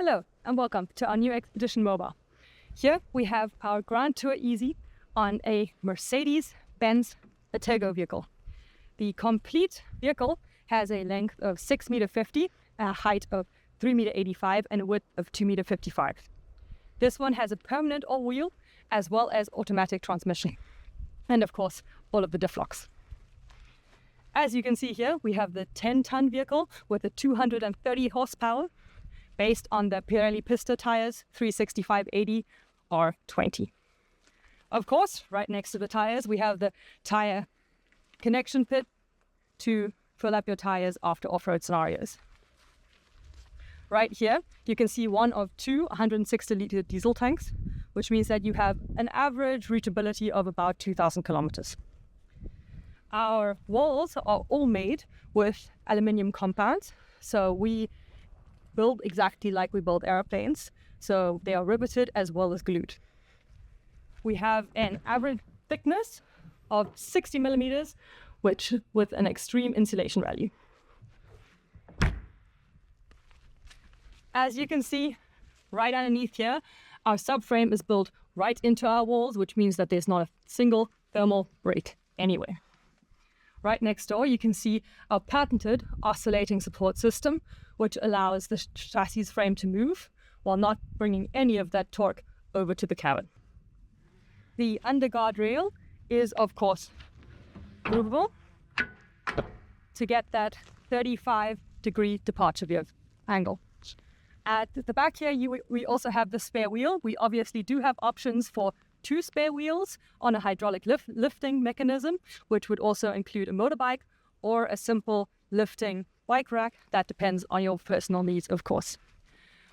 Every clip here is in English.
Hello and welcome to our new Expedition Mobile. Here we have our Grand Tour Easy on a Mercedes-Benz Atego vehicle. The complete vehicle has a length of 6.50 meters, a height of 3.85 meters, and a width of 2.55 meters. This one has a permanent all-wheel as well as automatic transmission. And of course, all of the diff locks. As you can see here, we have the 10-ton vehicle with a 230 horsepower based on the Pirelli Pista tires 365/80 R20. Of course, right next to the tires, we have the tire connection pit to fill up your tires after off-road scenarios. Right here, you can see one of two 160-liter diesel tanks, which means that you have an average reachability of about 2,000 kilometers. Our walls are all made with aluminium compounds, so we build exactly like we build airplanes, so they are riveted as well as glued. We have an average thickness of 60 millimeters, which with an extreme insulation value. As you can see right underneath here, our subframe is built right into our walls, which means that there's not a single thermal break anywhere. Right next door, you can see our patented oscillating support system, which allows the chassis frame to move while not bringing any of that torque over to the cabin. The underguard rail is, of course, movable to get that 35-degree departure angle. At the back here, we also have the spare wheel. We obviously do have options for 2 spare wheels on a hydraulic lifting mechanism, which would also include a motorbike or a simple lifting bike rack. That depends on your personal needs, of course.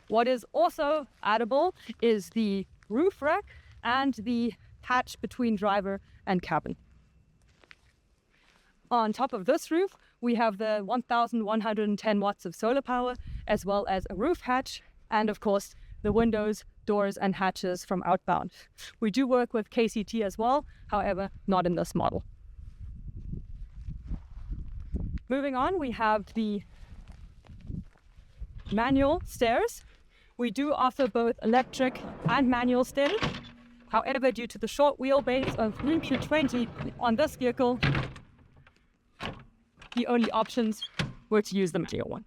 What is also addable is the roof rack and the hatch between driver and cabin. On top of this roof, we have the 1,110 watts of solar power, as well as a roof hatch, and of course, the windows, doors, and hatches from outbound. We do work with KCT as well, however, not in this model. Moving on, we have the manual stairs. We do offer both electric and manual stairs. However, due to the short wheelbase of 3.20 on this vehicle, the only options were to use the manual one.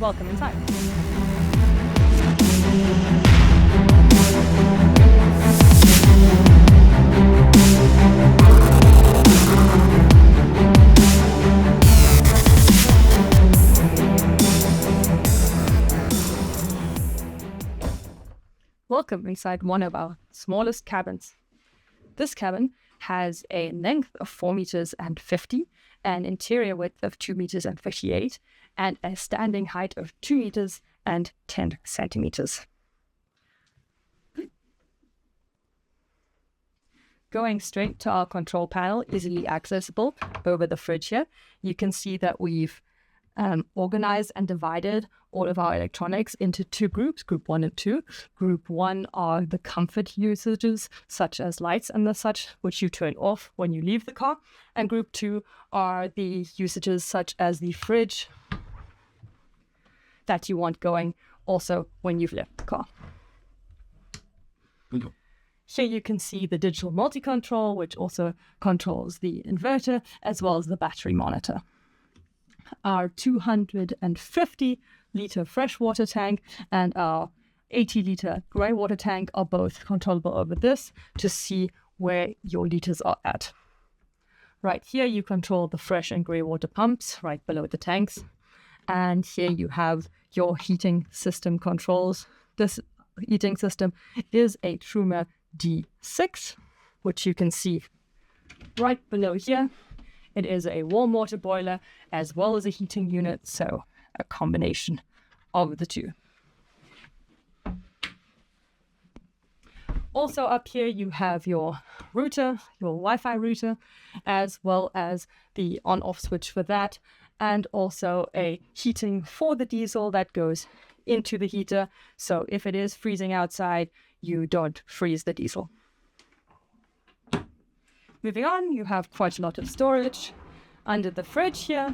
Welcome inside. Welcome inside one of our smallest cabins. This cabin has a length of 4.50 meters, an interior width of 2.58 meters, and a standing height of 2 meters and 10 centimeters. Going straight to our control panel, easily accessible over the fridge here, you can see that we've organized and divided all of our electronics into 2 groups, group 1 and 2. Group 1 are the comfort usages, such as lights and the such, which you turn off when you leave the car. And group 2 are the usages such as the fridge that you want going also when you've left the car. Here you can see the digital multi-control, which also controls the inverter as well as the battery monitor. Our 250-liter freshwater tank and our 80-liter grey water tank are both controllable over this to see where your liters are at. Right here you control the fresh and grey water pumps right below the tanks. And here you have your heating system controls. This heating system is a Truma D6, which you can see right below here. It is a warm water boiler as well as a heating unit, so a combination of the two. Also up here you have your router, your Wi-Fi router, as well as the on-off switch for that, and also a heating for the diesel that goes into the heater, so if it is freezing outside, you don't freeze the diesel. Moving on, you have quite a lot of storage under the fridge here,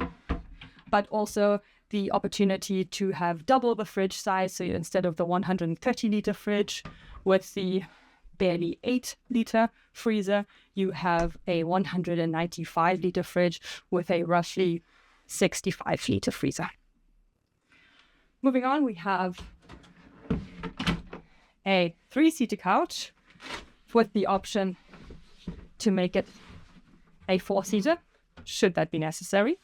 but also the opportunity to have double the fridge size. So instead of the 130-liter fridge with the barely 8-liter freezer, you have a 195-liter fridge with a roughly 65-liter freezer. Moving on, we have a 3-seater couch with the option to make it a 4-seater, should that be necessary.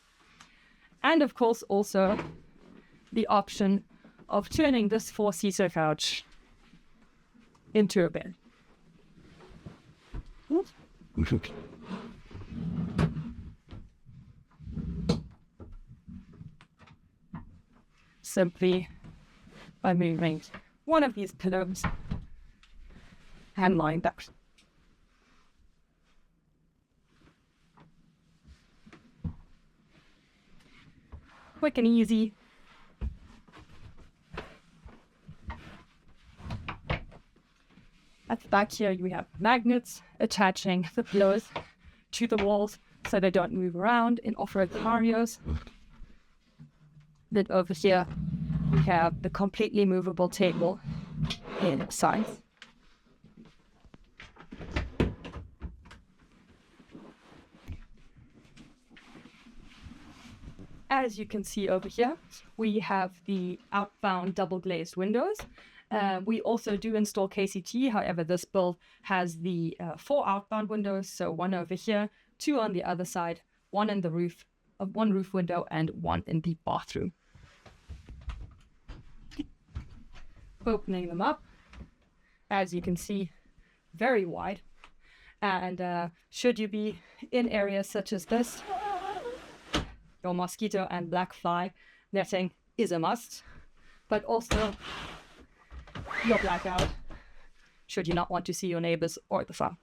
And of course, also the option of turning this 4-seater couch into a bed. Simply by moving one of these pillows and lying down. Quick and easy. At the back here, we have magnets attaching the pillows to the walls so they don't move around in off-road scenarios. Then over here, we have the completely movable table inside. As you can see over here, we have the outbound double glazed windows. We also do install KCT, however, this build has the 4 outbound windows, so 1 over here, 2 on the other side, 1 in the roof, 1 roof window, and 1 in the bathroom. Opening them up, as you can see, very wide. And should you be in areas such as this, your mosquito and black fly netting is a must, but also your blackout, should you not want to see your neighbors or the farm.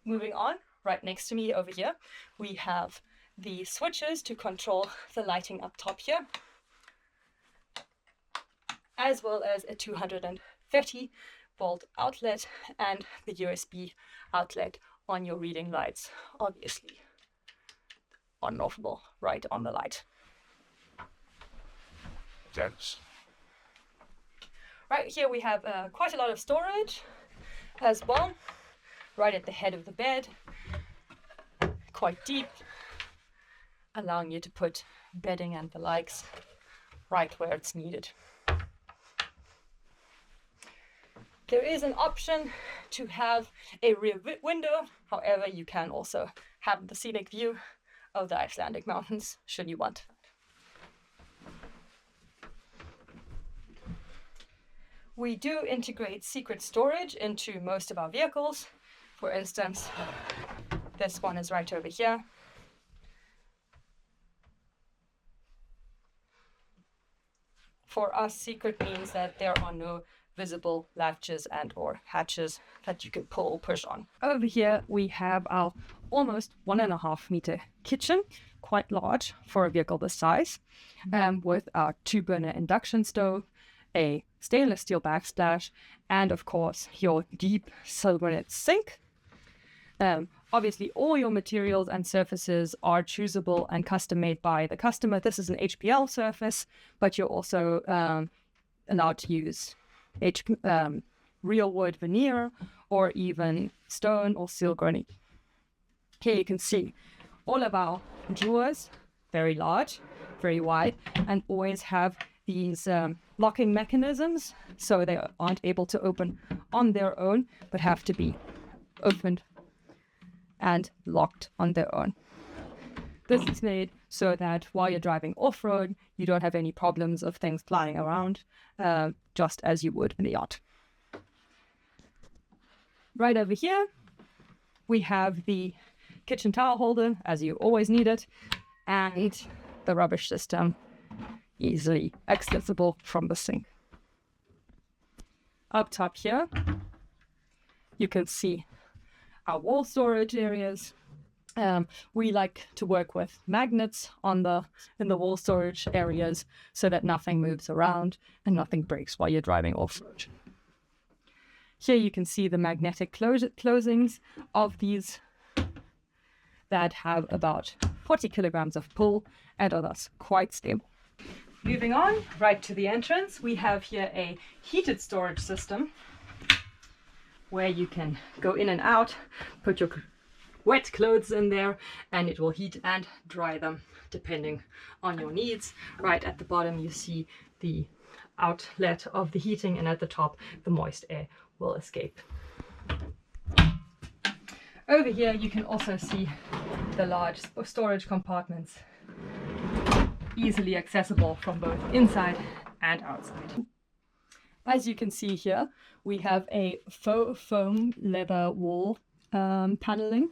Moving on, right next to me over here, we have the switches to control the lighting up top here, as well as a 230-volt outlet and the USB outlet on your reading lights, obviously on-off-able right on the light. Yes. Right here we have quite a lot of storage as well, right at the head of the bed, quite deep, allowing you to put bedding and the likes right where it's needed. There is an option to have a rear window, however, you can also have the scenic view of the Icelandic mountains, should you want. We do integrate secret storage into most of our vehicles. For instance, this one is right over here. For us, secret means that there are no visible latches and or hatches that you can pull or push on. Over here we have our almost 1.5 meter kitchen, quite large for a vehicle this size, with our 2-burner induction stove, a stainless steel backsplash, and of course your deep silverite sink. Obviously all your materials and surfaces are choosable and custom made by the customer. This is an HPL surface, but you're also allowed to use real wood veneer or even stone or steel granite. Here you can see all of our drawers, very large, very wide, and always have these locking mechanisms, so they aren't able to open on their own, but have to be opened and locked on their own. This is made so that while you're driving off-road, you don't have any problems of things flying around, just as you would in the yacht. Right over here, we have the kitchen towel holder, as you always need it, and the rubbish system, easily accessible from the sink. Up top here, you can see our wall storage areas. We like to work with magnets in the wall storage areas so that nothing moves around and nothing breaks while you're driving off-road. Here you can see the magnetic closings of these that have about 40 kilograms of pull and are thus quite stable. Moving on, right to the entrance, we have here a heated storage system where you can go in and out, put your wet clothes in there, and it will heat and dry them depending on your needs. Right at the bottom you see the outlet of the heating, and at the top the moist air will escape. Over here you can also see the large storage compartments, easily accessible from both inside and outside. As you can see here, we have a faux foam leather wall paneling,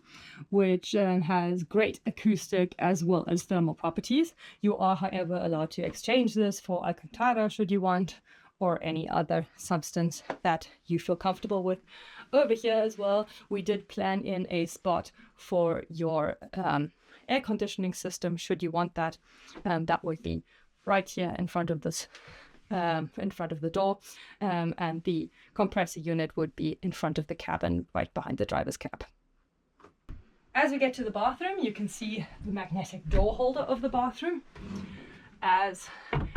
which has great acoustic as well as thermal properties. You are, however, allowed to exchange this for Alcantara should you want, or any other substance that you feel comfortable with. Over here as well, we did plan in a spot for your air conditioning system should you want that. That would be right here in front of this in front of the door, and the compressor unit would be in front of the cabin right behind the driver's cab. As we get to the bathroom, you can see the magnetic door holder of the bathroom. As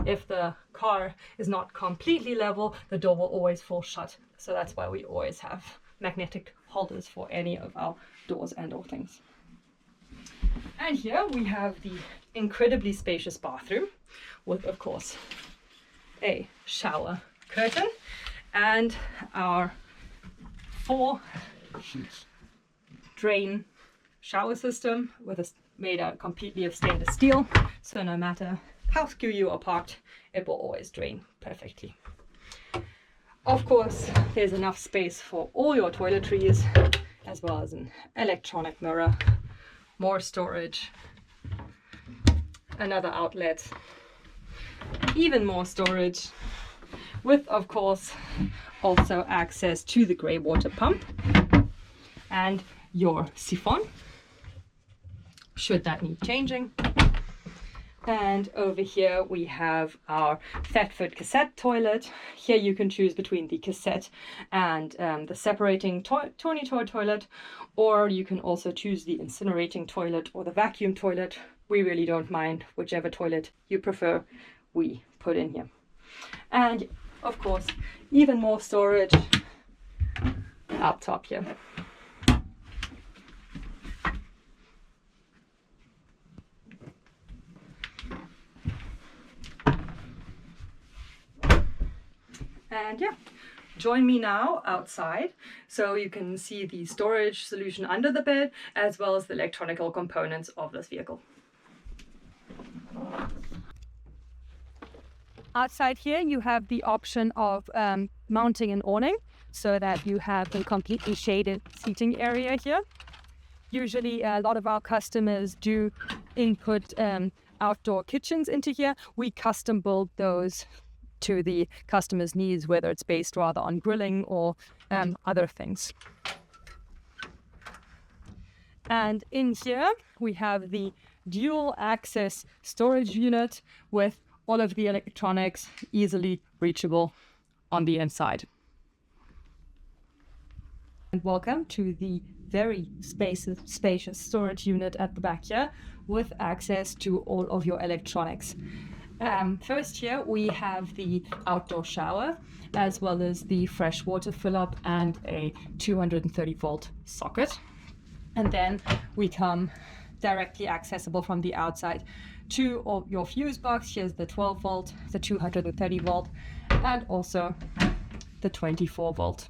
if the car is not completely level, the door will always fall shut, so that's why we always have magnetic holders for any of our doors and all things. And here we have the incredibly spacious bathroom with, of course, a shower curtain and our 4 drain shower system made out completely of stainless steel, so no matter how skew you are parked, it will always drain perfectly. Of course, there's enough space for all your toiletries, as well as an electronic mirror, more storage, another outlet, even more storage, with, of course, also access to the grey water pump and your siphon, should that need changing. And over here we have our Thetford cassette toilet. Here you can choose between the cassette and the separating Tourney-Tour toilet, or you can also choose the incinerating toilet or the vacuum toilet. We really don't mind, whichever toilet you prefer, we put in here. And of course, even more storage up top here. And yeah, join me now outside so you can see the storage solution under the bed as well as the electronical components of this vehicle. Outside here you have the option of mounting an awning so that you have a completely shaded seating area here. Usually a lot of our customers do input outdoor kitchens into here. We custom build those to the customer's needs, whether it's based rather on grilling or other things. And in here we have the dual access storage unit with all of the electronics easily reachable on the inside. And welcome to the very spacious storage unit at the back here with access to all of your electronics. First here we have the outdoor shower as well as the fresh water fill-up and a 230 volt socket. And then we come directly accessible from the outside to your fuse box. Here's the 12 volt, the 230 volt, and also the 24 volt.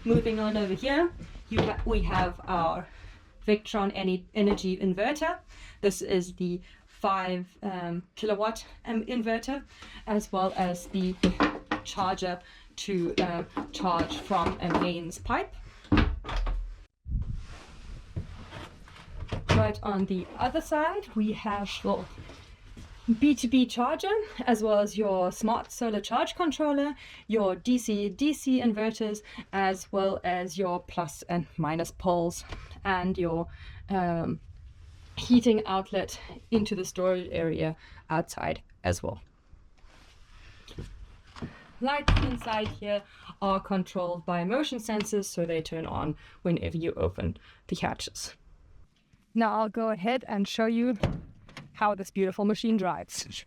Moving on over here, we have our Victron energy inverter. This is the 5 kilowatt inverter, as well as the charger to charge from a mains pipe. Right on the other side we have your B2B charger, as well as your smart solar charge controller, your DC-DC inverters, as well as your plus and minus poles, and your heating outlet into the storage area outside as well. lights inside here are controlled by motion sensors, so they turn on whenever you open the hatches. Now I'll go ahead and show you how this beautiful machine drives.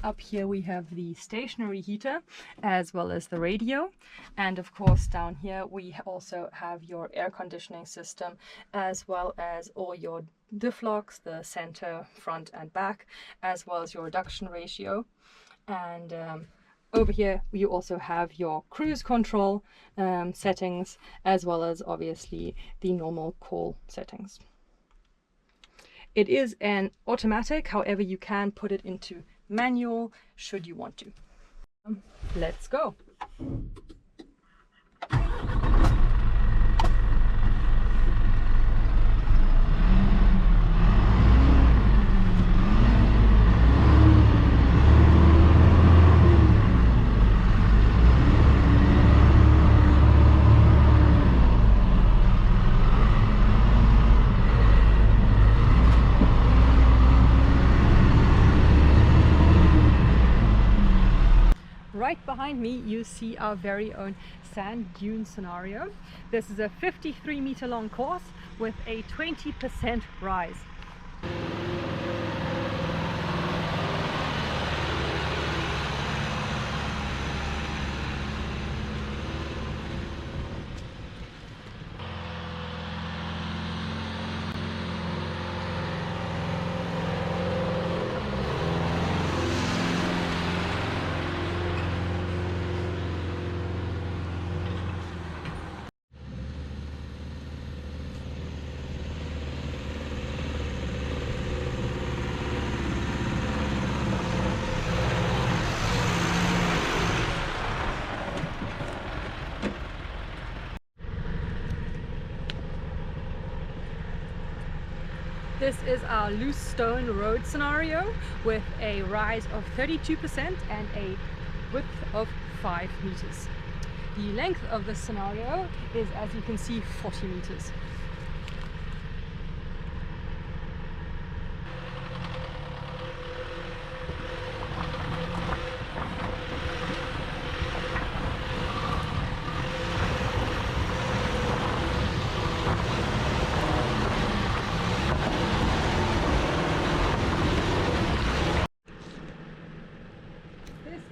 Up here we have the stationary heater as well as the radio, and of course down here we also have your air conditioning system as well as all your diff locks, the center, front and back, as well as your reduction ratio. And over here you also have your cruise control settings, as well as obviously the normal call settings. It is an automatic, however you can put it into manual should you want to. Let's go. Right behind me you see our very own sand dune scenario. This is a 53-meter long course with a 20% rise. This is our loose stone road scenario with a rise of 32% and a width of 5 meters. The length of this scenario is, as you can see, 40 meters.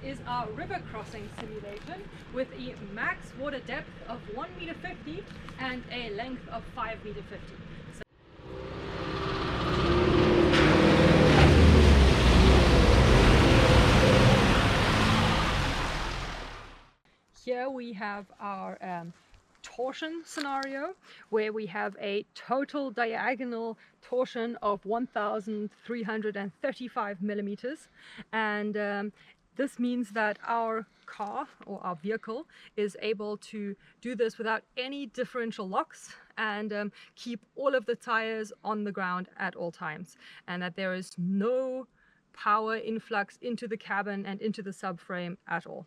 Is our river crossing simulation with a max water depth of 1.50 meters and a length of 5.50 meters. Here we have our torsion scenario, where we have a total diagonal torsion of 1,335 millimeters, and this means that our car or our vehicle is able to do this without any differential locks and keep all of the tires on the ground at all times, and that there is no power influx into the cabin and into the subframe at all.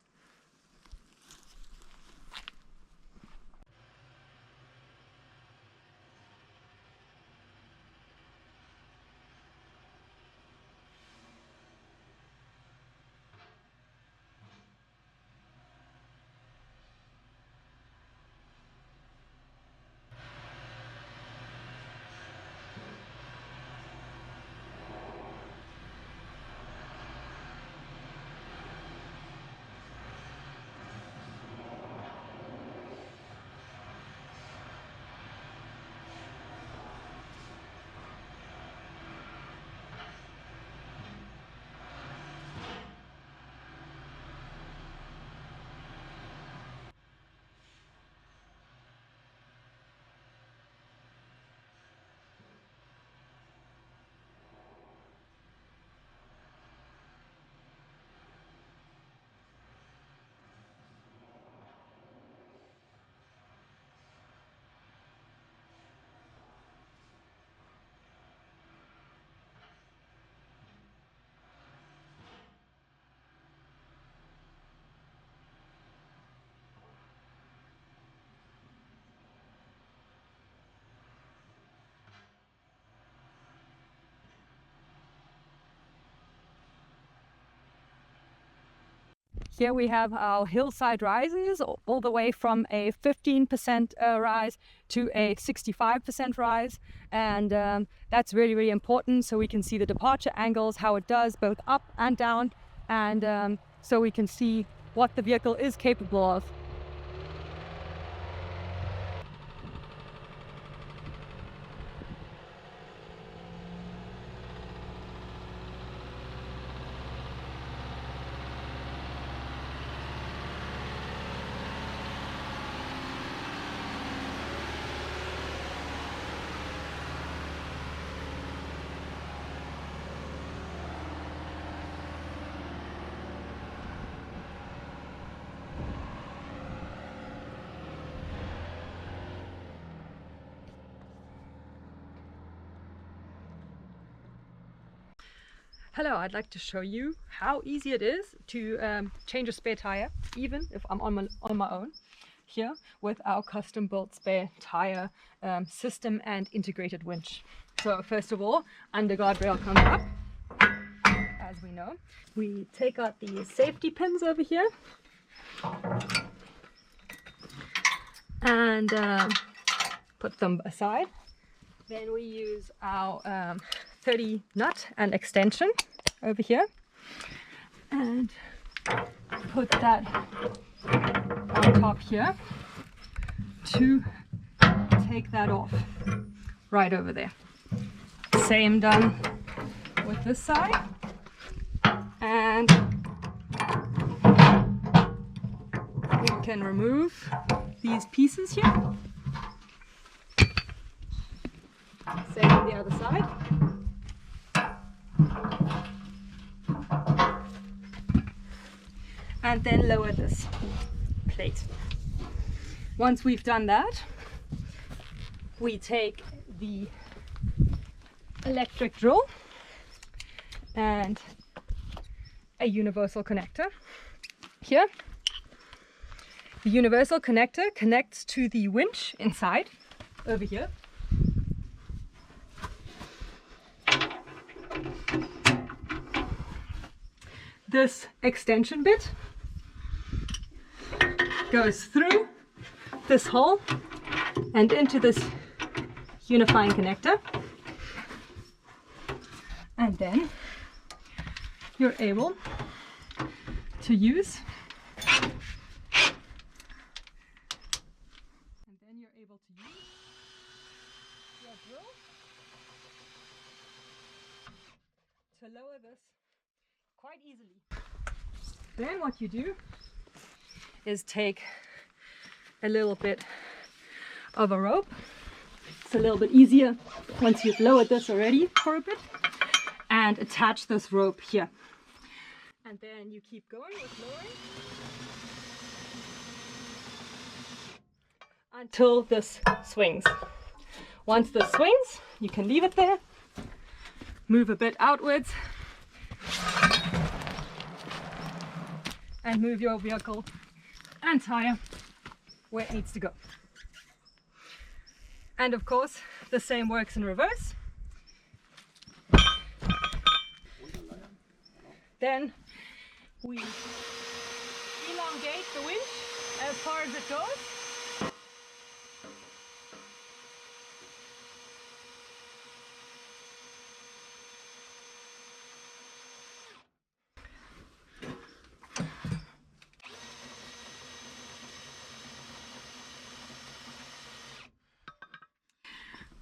Here we have our Hillside rises, all the way from a 15% rise to a 65% rise. And that's really, really important, so we can see the departure angles, how it does both up and down, and so we can see what the vehicle is capable of. Hello, I'd like to show you how easy it is to change a spare tire, even if I'm on my own, here with our custom built spare tire system and integrated winch. So first of all, under guardrail comes up, as we know. We take out the safety pins over here and put them aside. Then we use our 30 nut and extension over here and put that on top here to take that off right over there. Same done with this side, and we can remove these pieces here. Same on the other side. And then lower this plate. Once we've done that, we take the electric drill and a universal connector here. The universal connector connects to the winch inside over here. This extension bit goes through this hole and into this unifying connector, and then you're able to use your drill to lower this quite easily. Then what you do is take a little bit of a rope. It's a little bit easier once you've lowered this already for a bit, and attach this rope here. And then you keep going with lowering until this swings. Once this swings, you can leave it there, move a bit outwards, and move your vehicle and tire where it needs to go. And of course, the same works in reverse. Then we elongate the winch as far as it goes.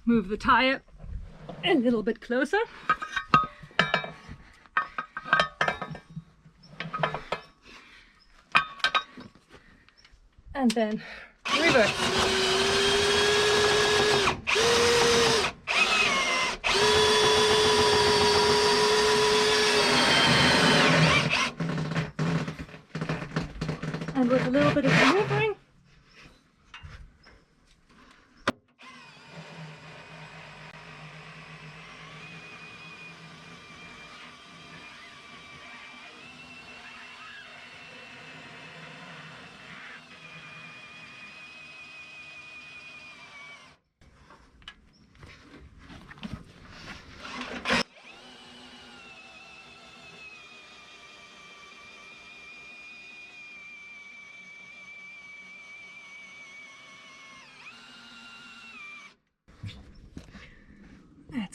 Move the tire a little bit closer. And then reverse. And with a little bit of maneuvering,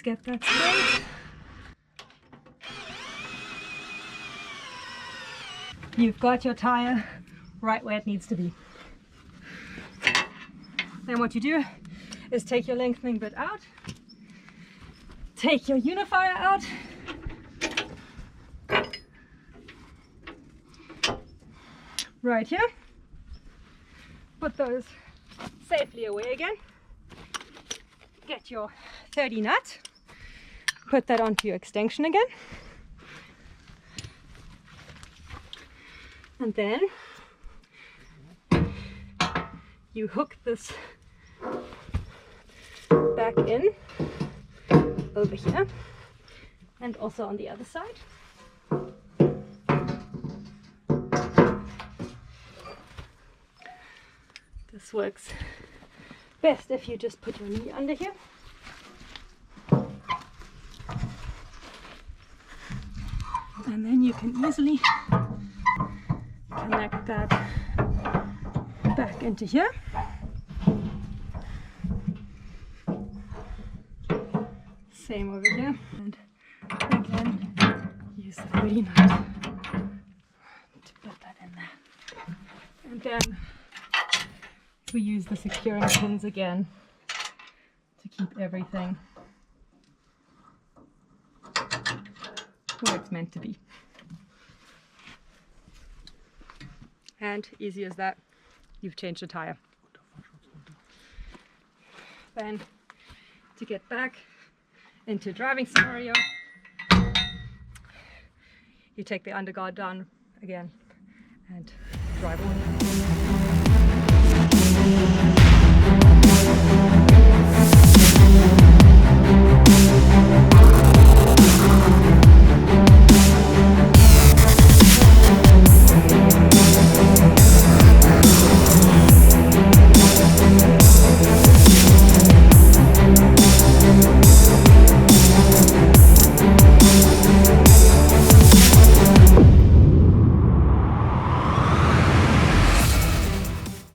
get that straight. You've got your tire right where it needs to be. Then what you do is take your lengthening bit out, take your unifier out, right here, put those safely away again, get your 30 nut, put that onto your extension again, and then you hook this back in over here and also on the other side. This works best if you just put your knee under here. And then you can easily connect that back into here. Same over here. And again, use the 30 nut to put that in there. And then we use the securing pins again to keep everything where it's meant to be. And easy as that, you've changed the tire. Then to get back into driving scenario, you take the underguard down again and drive on.